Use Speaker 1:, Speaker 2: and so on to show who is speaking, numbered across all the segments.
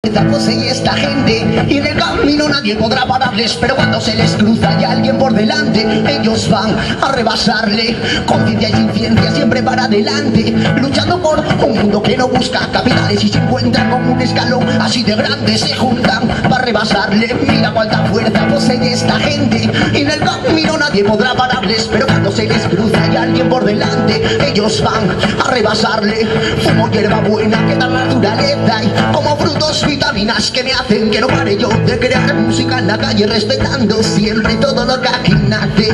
Speaker 1: Posee esta gente y en el camino nadie podrá pararles, pero cuando se les cruza y alguien por delante, ellos van a rebasarle. Con ciencia y sin ciencia siempre para adelante, luchando por un mundo que no busca capitales, y se encuentran con un escalón así de grande, se juntan para rebasarle. Mira cuánta fuerza posee esta gente y en el camino nadie podrá pararles, pero cuando se les cruza y alguien por delante, ellos van a rebasarle. Fumo hierba buena que da naturaleza y como frutos vitaminas que me hacen que no pare yo de crear música en la calle, respetando siempre todo lo que aquí nace.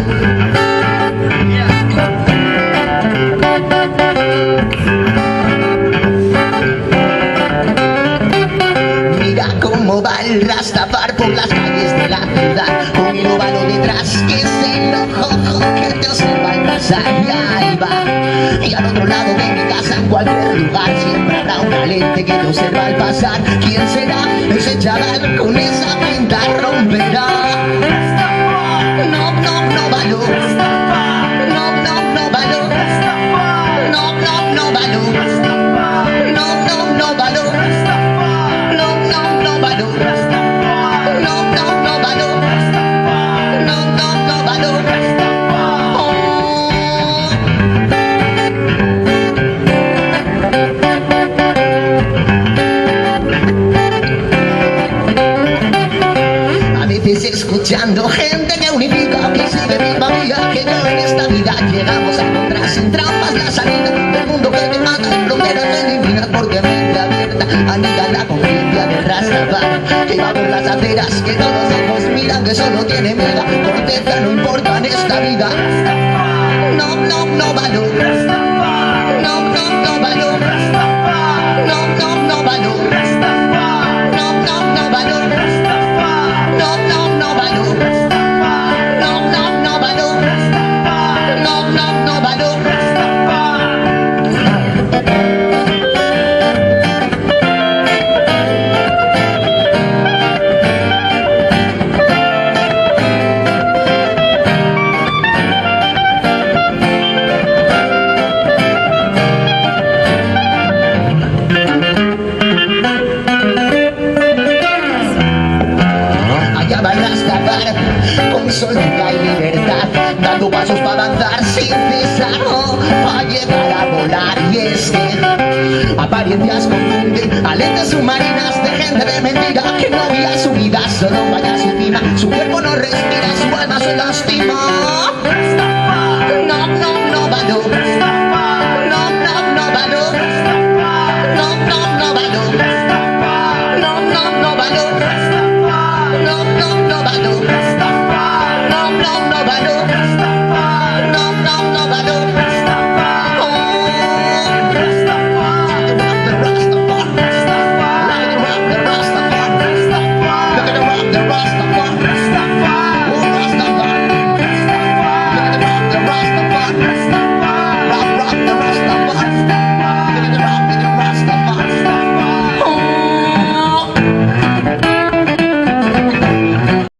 Speaker 1: Mira cómo va el Rastafari por las calles de la ciudad, con el óvalo detrás que es el ojo que te observa al pasar, y ahí va. Y al otro lado de mi casa, en cualquier lugar, siempre habrá una lente que te observa al pasar. ¿Quién será ese chaval con esa pinta? Romperá. No, no, no, valor. No, no, no, valor. No, no, no, valor. No, no, no, valor. No, no, no, valor. No, no, no, valor. No, no, no, valor. Escuchando gente que unifica, que sigue misma vía que yo en esta vida, llegamos a encontrar sin trampas la salida del mundo que te mata, en fronteras eliminas, porque mente abierta anida la conciencia de Rastafari, que va por las aceras, que todos los ojos miran, que solo tiene mega corteza, no importa en esta vida. No, no, no, valor. No, no, no, valor. No, no, no, valor. No, no, no, valor. No, no, no, valor. No, no, no, valor. No, no, no, valor. Con soltura y libertad, dando pasos para avanzar sin cesar, para llegar a volar. Y es que apariencias confunden a lentes submarinas de gente de mentira que no guía su vida, solo vaya a su cima. Su cuerpo no respira, su alma se lastima.